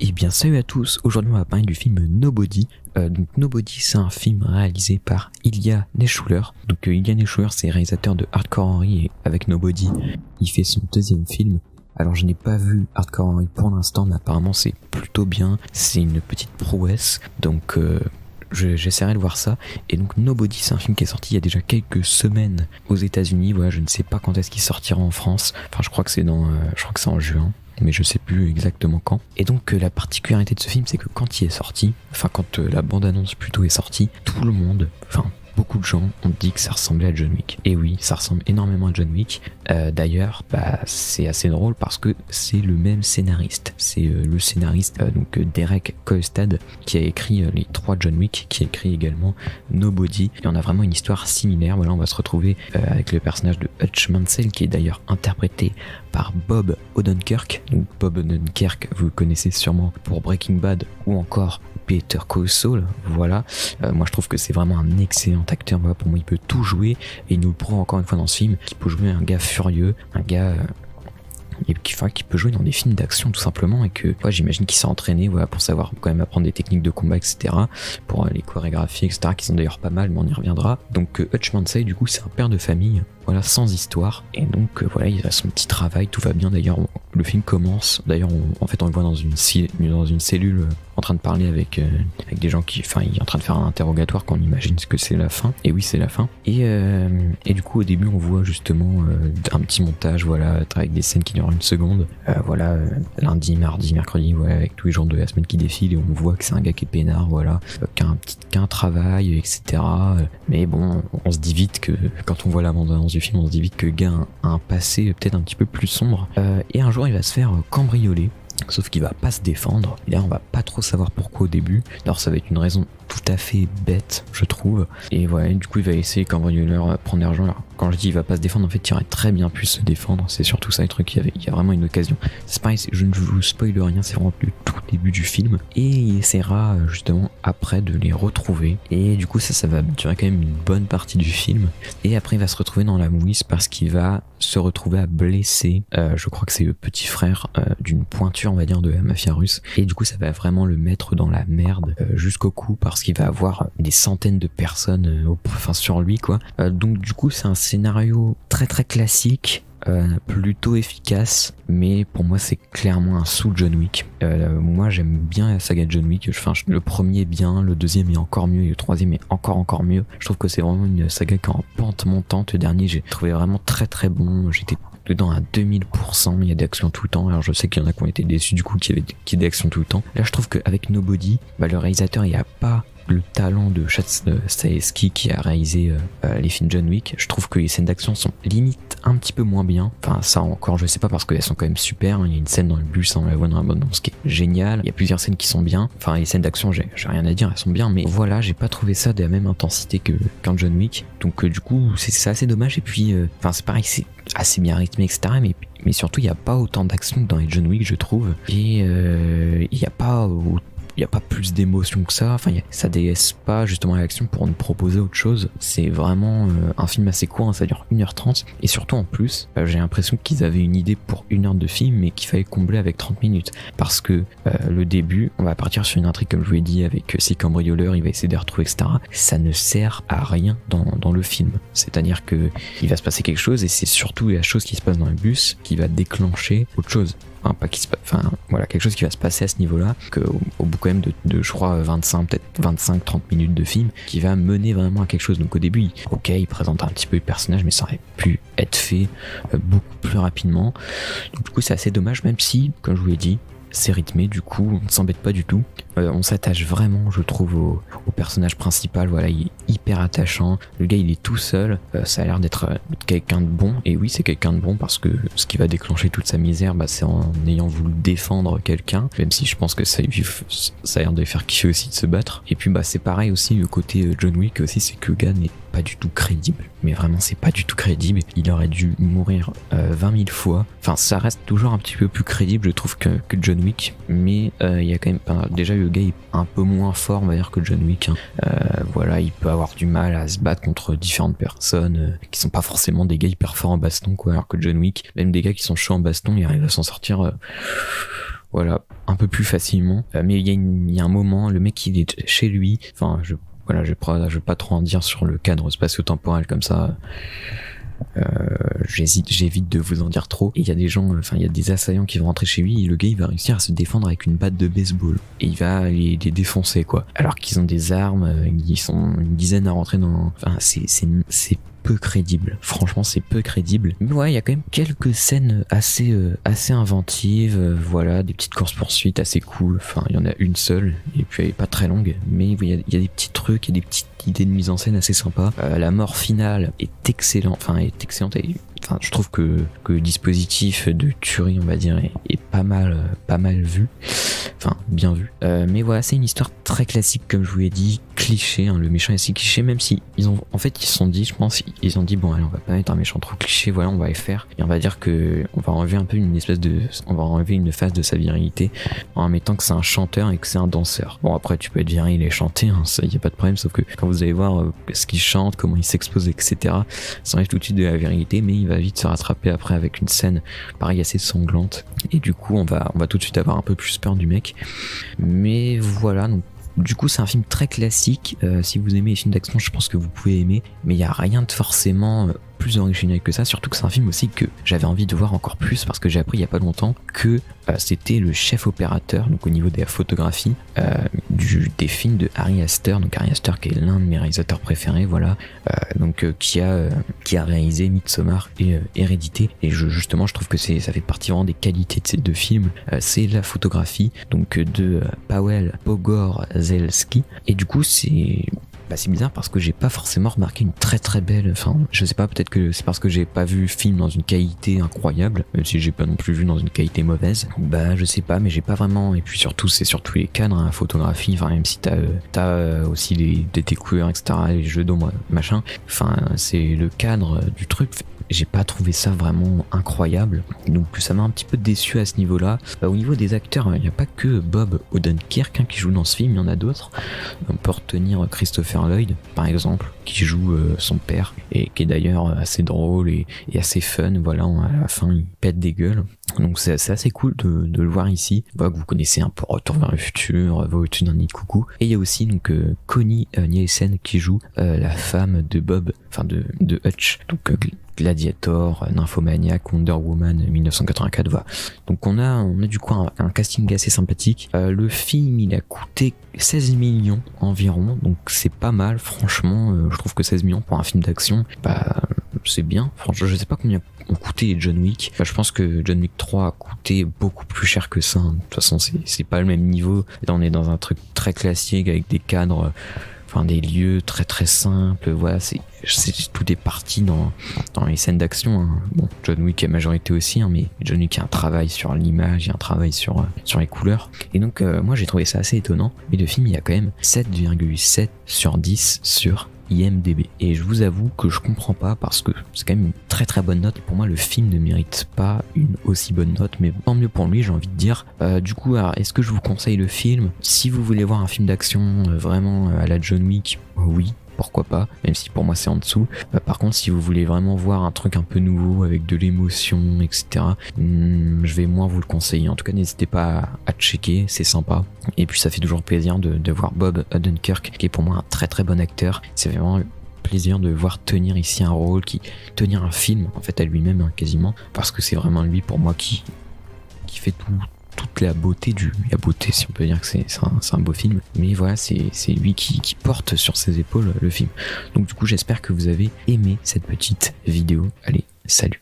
Et bien salut à tous, aujourd'hui on va parler du film Nobody. Donc Nobody, c'est un film réalisé par Ilya Naishuller. Donc Ilya Naishuller, c'est réalisateur de Hardcore Henry, et avec Nobody il fait son deuxième film. Alors je n'ai pas vu Hardcore Henry pour l'instant, mais apparemment c'est plutôt bien, c'est une petite prouesse, donc j'essaierai de voir ça. Et donc Nobody, c'est un film qui est sorti il y a déjà quelques semaines aux États-Unis. Voilà, je ne sais pas quand est-ce qu'il sortira en France. Enfin, je crois que c'est en juin, mais je sais plus exactement quand. Et donc la particularité de ce film, c'est que quand il est sorti, enfin quand la bande-annonce plutôt est sortie, tout le monde, enfin beaucoup de gens ont dit que ça ressemblait à John Wick. Et oui, ça ressemble énormément à John Wick. D'ailleurs, c'est assez drôle parce que c'est le même scénariste. C'est le scénariste donc Derek Kolstad qui a écrit les 3 John Wick, qui a écrit également Nobody. Et on a vraiment une histoire similaire. Voilà, on va se retrouver avec le personnage de Hutch Mansell, qui est d'ailleurs interprété par Bob Odenkirk. Donc Bob Odenkirk, vous le connaissez sûrement pour Breaking Bad ou encore Better Call Saul. Voilà, moi je trouve que c'est vraiment un excellent acteur. Voilà, pour moi il peut tout jouer, et il nous le prouve encore une fois dans ce film, qu'il peut jouer un gars furieux, un gars qui peut jouer dans des films d'action tout simplement, et que j'imagine qu'il s'est entraîné pour savoir quand même apprendre des techniques de combat, etc., pour les chorégraphies, etc., qui sont d'ailleurs pas mal, mais on y reviendra. Donc Hutch Mansell, du coup, c'est un père de famille, voilà, sans histoire, et donc voilà, il a son petit travail, tout va bien. D'ailleurs le film commence, d'ailleurs on le voit dans une cellule en train de parler avec des gens il est en train de faire un interrogatoire, qu'on imagine ce que c'est la fin. Et oui, c'est la fin. Et du coup au début on voit justement un petit montage, voilà, avec des scènes qui durent une seconde, lundi, mardi, mercredi, voilà, avec tous les jours de la semaine qui défilent, et on voit que c'est un gars qui est peinard, voilà, qui a un travail, etc. Mais bon, on se dit vite que quand on voit la bande-annonce du film, on se dit vite que le gars a un passé peut-être un petit peu plus sombre, et un jour il va se faire cambrioler. Sauf qu'il va pas se défendre, et là on va pas trop savoir pourquoi au début. Alors ça va être une raison tout à fait bête, je trouve. Et voilà, du coup il va essayer, cambrioleur, prendre l'argent. Alors quand je dis il va pas se défendre, en fait il aurait très bien pu se défendre. C'est surtout ça le truc, il y a vraiment une occasion. C'est pareil, je ne vous spoil rien, c'est vraiment le tout début du film. Et il essaiera justement après de les retrouver. Et du coup ça va durer quand même une bonne partie du film. Et après il va se retrouver dans la mouise parce qu'il va se retrouver à blesser, je crois que c'est le petit frère d'une pointure, on va dire, de la mafia russe. Et du coup ça va vraiment le mettre dans la merde jusqu'au cou, parce qu'il va avoir des centaines de personnes sur lui, quoi. Donc du coup c'est un scénario très très classique, plutôt efficace, mais pour moi c'est clairement un sous John Wick. Moi j'aime bien la saga de John Wick. Le premier est bien, le deuxième est encore mieux, et le troisième est encore mieux. Je trouve que c'est vraiment une saga qui est en pente montante. Le dernier j'ai trouvé vraiment très très bon, j'étais dedans à 2000%, il y a des actions tout le temps. Alors je sais qu'il y en a qui ont été déçus du coup qu'il y ait des actions tout le temps. Là je trouve qu'avec Nobody, le réalisateur il a pas le talent de Chad Stahelski qui a réalisé les films John Wick. Je trouve que les scènes d'action sont limite un petit peu moins bien. Enfin ça encore je sais pas, parce qu'elles sont quand même super. Il y a une scène dans le bus, on la voit dans la bande-annonce, qui est géniale. Il y a plusieurs scènes qui sont bien. Enfin les scènes d'action, j'ai rien à dire, elles sont bien, mais voilà, j'ai pas trouvé ça de la même intensité qu'un John Wick. Donc du coup c'est assez dommage. Et puis c'est pareil, c'est assez bien rythmé, etc., mais surtout il n'y a pas autant d'action que dans les John Wick, je trouve. Et il n'y a pas plus d'émotion que ça. Enfin, ça délaisse pas justement l'action pour nous proposer autre chose. C'est vraiment un film assez court, hein, ça dure 1h30. Et surtout en plus, j'ai l'impression qu'ils avaient une idée pour 1 heure de film, mais qu'il fallait combler avec 30 minutes. Parce que le début, on va partir sur une intrigue, comme je vous l'ai dit, avec ces cambrioleurs, il va essayer de les retrouver, etc. Ça ne sert à rien dans le film. C'est-à-dire que il va se passer quelque chose, et c'est surtout la chose qui se passe dans le bus qui va déclencher autre chose. Quelque chose qui va se passer à ce niveau-là, au bout quand même de je crois 25-30 minutes de film, qui va mener vraiment à quelque chose. Donc au début, il présente un petit peu le personnage, mais ça aurait pu être fait beaucoup plus rapidement. Donc du coup c'est assez dommage, même si, comme je vous l'ai dit, c'est rythmé, du coup on ne s'embête pas du tout. On s'attache vraiment, je trouve, au personnage principal. Voilà, il est hyper attachant. Le gars il est tout seul, ça a l'air d'être quelqu'un de bon, et oui c'est quelqu'un de bon, parce que ce qui va déclencher toute sa misère, c'est en ayant voulu défendre quelqu'un, même si je pense que ça a l'air de les faire kiffer aussi de se battre. Et puis c'est pareil aussi, le côté John Wick aussi, c'est que le gars n'est pas du tout crédible, mais vraiment c'est pas du tout crédible. Il aurait dû mourir 20 000 fois. Enfin ça reste toujours un petit peu plus crédible, je trouve, que John Wick, mais il y a quand même déjà le gars est un peu moins fort, on va dire, que John Wick, hein. Voilà, il peut avoir du mal à se battre contre différentes personnes qui sont pas forcément des gars hyper forts en baston, quoi, alors que John Wick, même des gars qui sont chauds en baston, ils arrivent à s'en sortir voilà, un peu plus facilement. Mais il y a un moment, le mec il est chez lui, enfin voilà, je vais pas trop en dire sur le cadre spatio-temporel comme ça. J'évite de vous en dire trop. Et il y a des gens, enfin il y a des assaillants qui vont rentrer chez lui et le gars il va réussir à se défendre avec une batte de baseball et il va les défoncer quoi. Alors qu'ils ont des armes, ils sont une dizaine à rentrer dans. Enfin c'est peu crédible. Franchement, c'est peu crédible. Mais ouais, il y a quand même quelques scènes assez inventives. Voilà, des petites courses poursuites assez cool. Enfin, il y en a une seule et puis elle est pas très longue. Mais il y a des petits trucs, il y a des petites idées de mise en scène assez sympas. La mort finale est excellente. Enfin, est excellente. Enfin, je trouve que le dispositif de tuerie, on va dire, est pas mal vu. Enfin, bien vu. Mais voilà, c'est une histoire très classique, comme je vous l'ai dit, cliché. Hein, le méchant est assez cliché, même si ils se sont dit, je pense, ils ont dit bon, allez, on va pas mettre un méchant trop cliché. Voilà, on va le faire et on va dire que on va enlever un peu on va enlever une phase de sa virilité en mettant que c'est un chanteur et que c'est un danseur. Bon, après, tu peux être viril et chanter, hein, ça y a pas de problème. Sauf que quand vous allez voir ce qu'il chante, comment il s'expose, etc., ça enlève tout de suite de la virilité, mais il va vite se rattraper après avec une scène pareil assez sanglante et du coup on va tout de suite avoir un peu plus peur du mec. Mais voilà, donc du coup c'est un film très classique. Si vous aimez les films d'action, je pense que vous pouvez aimer, mais il y a rien de forcément plus original que ça, surtout que c'est un film aussi que j'avais envie de voir encore plus parce que j'ai appris il y a pas longtemps que c'était le chef opérateur, donc au niveau de la photographie des films de Ari Aster, donc Ari Aster qui est l'un de mes réalisateurs préférés, voilà, donc qui a réalisé Midsommar et Hérédité, et justement je trouve que ça fait partie vraiment des qualités de ces deux films, c'est la photographie donc de Paweł Pogorzelski, et du coup c'est bizarre parce que j'ai pas forcément remarqué une très très belle, enfin je sais pas, peut-être que c'est parce que j'ai pas vu le film dans une qualité incroyable, même si j'ai pas non plus vu dans une qualité mauvaise, je sais pas, mais j'ai pas vraiment, et puis surtout c'est surtout les cadres, hein, la photographie, enfin même si t'as aussi des couleurs, etc., les jeux d'ombre, machin, enfin c'est le cadre du truc, j'ai pas trouvé ça vraiment incroyable, donc ça m'a un petit peu déçu à ce niveau-là. Au niveau des acteurs, il n'y a pas que Bob Odenkirk qui joue dans ce film, il y en a d'autres. On peut retenir Christopher Lloyd par exemple, qui joue son père et qui est d'ailleurs assez drôle et assez fun, voilà, à la fin il pète des gueules, donc c'est assez cool de le voir ici. Voilà, que vous connaissez un peu Retour vers le futur, Va au-dessus d'un nid de coucou, et il y a aussi donc Connie Nielsen qui joue la femme de Bob, enfin de Hutch, donc Gladiator, Nymphomaniac, Wonder Woman 1984, voilà. Donc on a du coup un casting assez sympathique. Le film il a coûté 16 millions environ, donc c'est pas mal franchement. Je trouve que 16 millions pour un film d'action, c'est bien. Franchement, je sais pas combien ont coûté John Wick. Je pense que John Wick 3 a coûté beaucoup plus cher que ça. De toute façon, c'est pas le même niveau. Là, on est dans un truc très classique avec des cadres, enfin des lieux très très simples. Voilà, tout est parti dans les scènes d'action, hein. Bon, John Wick a majorité aussi, hein, mais John Wick a un travail sur l'image, il y a un travail sur les couleurs. Et donc moi j'ai trouvé ça assez étonnant. Mais le film il y a quand même 7,7 sur 10 sur IMDb. Et je vous avoue que je comprends pas parce que c'est quand même une très très bonne note. Et pour moi, le film ne mérite pas une aussi bonne note, mais tant mieux pour lui, j'ai envie de dire. Du coup, alors, est-ce que je vous conseille le film? Si vous voulez voir un film d'action vraiment à la John Wick, oui. Pourquoi pas, même si pour moi c'est en dessous. Par contre, si vous voulez vraiment voir un truc un peu nouveau avec de l'émotion, etc., je vais moins vous le conseiller. En tout cas, n'hésitez pas à checker, c'est sympa. Et puis ça fait toujours plaisir de voir Bob Odenkirk, qui est pour moi un très très bon acteur. C'est vraiment plaisir de voir tenir ici un rôle, tenir un film en fait à lui-même, hein, quasiment, parce que c'est vraiment lui pour moi qui fait toute la beauté si on peut dire que c'est un beau film, mais voilà, c'est lui qui porte sur ses épaules le film. Donc du coup j'espère que vous avez aimé cette petite vidéo. Allez, salut.